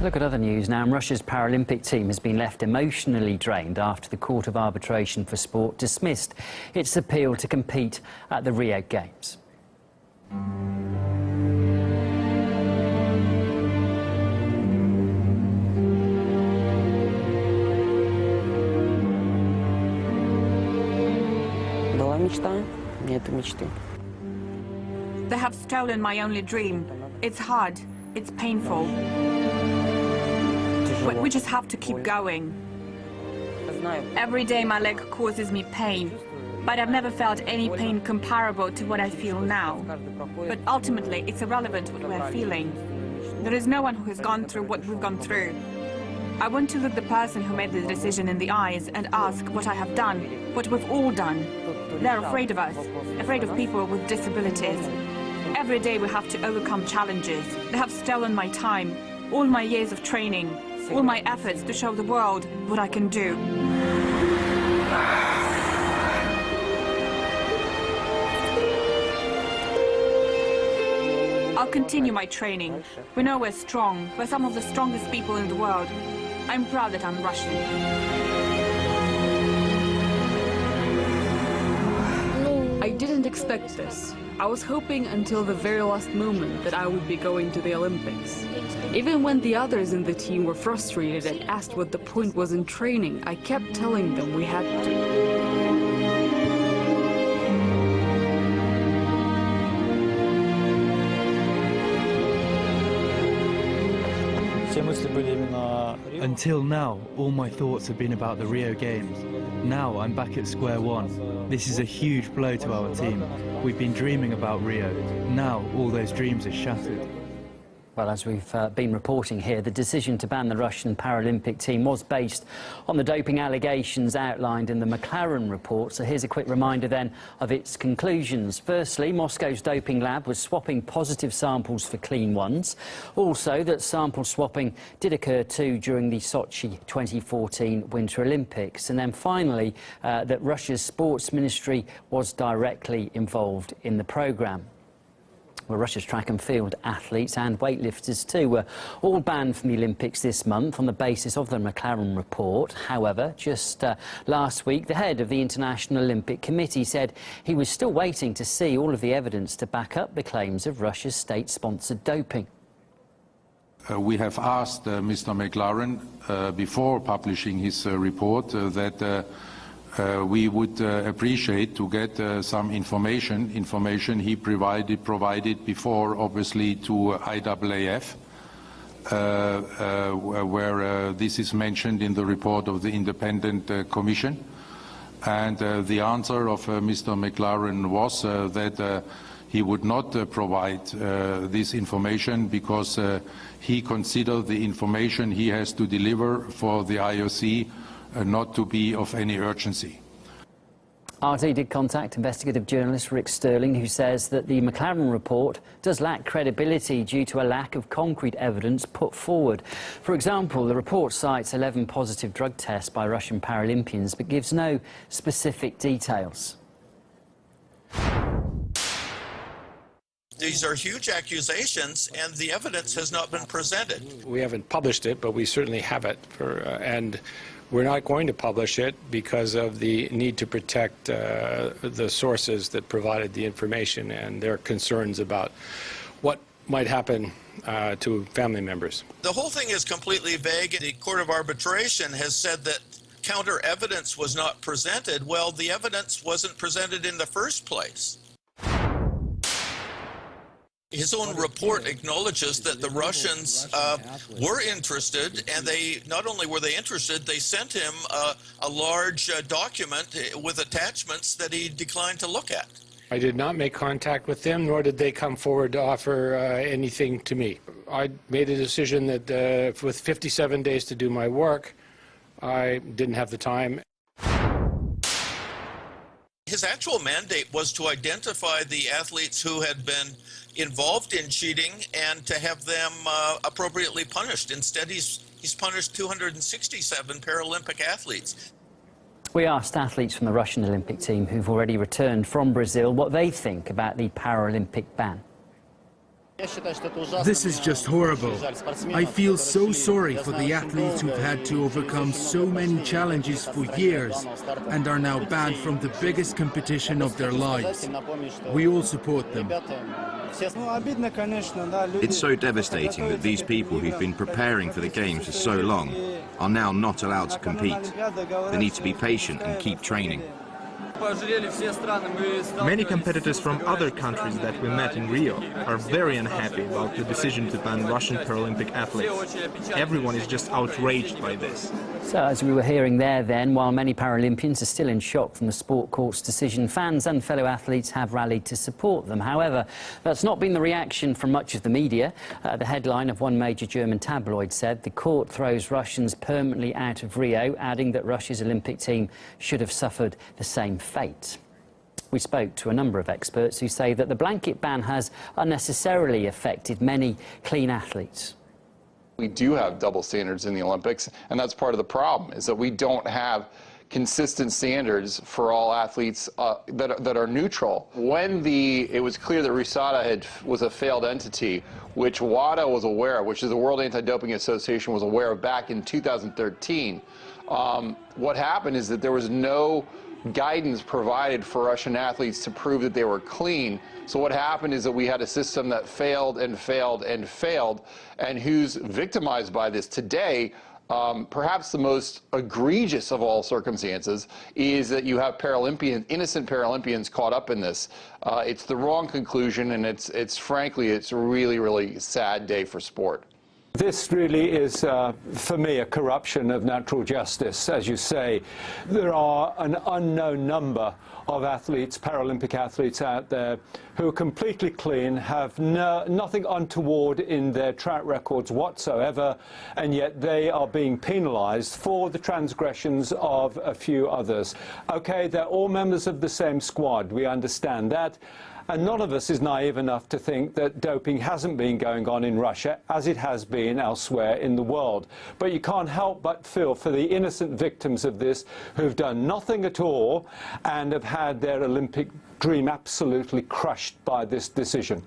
Look at other news now. Russia's Paralympic team has been left emotionally drained after the Court of Arbitration for Sport dismissed its appeal to compete at the Rio Games. Была мечта, нету мечты. They have stolen my only dream. It's hard. It's painful. But we just have to keep going. Every day my leg causes me pain, but I've never felt any pain comparable to what I feel now. But ultimately, it's irrelevant what we're feeling. There is no one who has gone through what we've gone through. I want to look the person who made the decision in the eyes and ask what I have done, what we've all done. They're afraid of us, afraid of people with disabilities. Every day we have to overcome challenges. They have stolen my time, all my years of training, all my efforts to show the world what I can do. I'll continue my training. We know we're strong. We're some of the strongest people in the world. I'm proud that I'm Russian. I didn't expect this. I was hoping until the very last moment that I would be going to the Olympics. Even when the others in the team were frustrated and asked what the point was in training, I kept telling them we had to. Until now, all my thoughts have been about the Rio Games. Now I'm back at square one. This is a huge blow to our team. We've been dreaming about Rio. Now all those dreams are shattered. Well, as we've been reporting here, the decision to ban the Russian Paralympic team was based on the doping allegations outlined in the McLaren report. So here's a quick reminder then of its conclusions. Firstly, Moscow's doping lab was swapping positive samples for clean ones. Also, that sample swapping did occur too during the Sochi 2014 Winter Olympics. And then finally, that Russia's sports ministry was directly involved in the programme. Well, Russia's track and field athletes and weightlifters too were all banned from the Olympics this month on the basis of the McLaren report. However, just last week, the head of the International Olympic Committee said he was still waiting to see all of the evidence to back up the claims of Russia's state-sponsored doping. We have asked Mr. McLaren before publishing his report that we would appreciate to get some information he provided before, obviously, to IAAF, where this is mentioned in the report of the independent commission. And the answer of Mr. McLaren was that he would not provide this information because he considered the information he has to deliver for the IOC not to be of any urgency. RT did contact investigative journalist Rick Sterling, who says that the McLaren report does lack credibility due to a lack of concrete evidence put forward. For example, the report cites 11 positive drug tests by Russian Paralympians but gives no specific details. These are huge accusations, and the evidence has not been presented. We haven't published it, but we certainly have it, and we're not going to publish it because of the need to protect the sources that provided the information and their concerns about what might happen to family members. The whole thing is completely vague. The Court of Arbitration has said that counter evidence was not presented. Well, the evidence wasn't presented in the first place. His own report acknowledges that the Russians were interested, and they not only were they interested, they sent him a large document with attachments that he declined to look at. I did not make contact with them, nor did they come forward to offer anything to me. I made a decision that with 57 days to do my work, I didn't have the time. His actual mandate was to identify the athletes who had been involved in cheating and to have them appropriately punished. Instead, he's punished 267 Paralympic athletes. We asked athletes from the Russian Olympic team who've already returned from Brazil what they think about the Paralympic ban. This is just horrible. I feel so sorry for the athletes who've had to overcome so many challenges for years and are now banned from the biggest competition of their lives. We all support them. It's so devastating that these people who've been preparing for the Games for so long are now not allowed to compete. They need to be patient and keep training. Many competitors from other countries that we met in Rio are very unhappy about the decision to ban Russian Paralympic athletes. Everyone is just outraged by this. So, as we were hearing there then, while many Paralympians are still in shock from the sport court's decision, fans and fellow athletes have rallied to support them. However, that's not been the reaction from much of the media. The headline of one major German tabloid said the court throws Russians permanently out of Rio, adding that Russia's Olympic team should have suffered the same fate. We spoke to a number of experts who say that the blanket ban has unnecessarily affected many clean athletes. We do have double standards in the Olympics, and that's part of the problem, is that we don't have consistent standards for all athletes that are neutral. When it was clear that RUSADA was a failed entity, which WADA was aware of, which is the World Anti-Doping Association was aware of back in 2013, what happened is that there was no guidance provided for Russian athletes to prove that they were clean. So what happened is that we had a system that failed and failed and failed, and who's victimized by this today. Perhaps the most egregious of all circumstances is that you have innocent Paralympians caught up in this. It's the wrong conclusion, and frankly, it's a really, really sad day for sport. This really is, for me, a corruption of natural justice. As you say, there are an unknown number of athletes, Paralympic athletes out there, who are completely clean, have nothing untoward in their track records whatsoever, and yet they are being penalised for the transgressions of a few others. Okay, they're all members of the same squad, we understand that. And none of us is naive enough to think that doping hasn't been going on in Russia, as it has been elsewhere in the world. But you can't help but feel for the innocent victims of this who've done nothing at all and have had their Olympic dream absolutely crushed by this decision.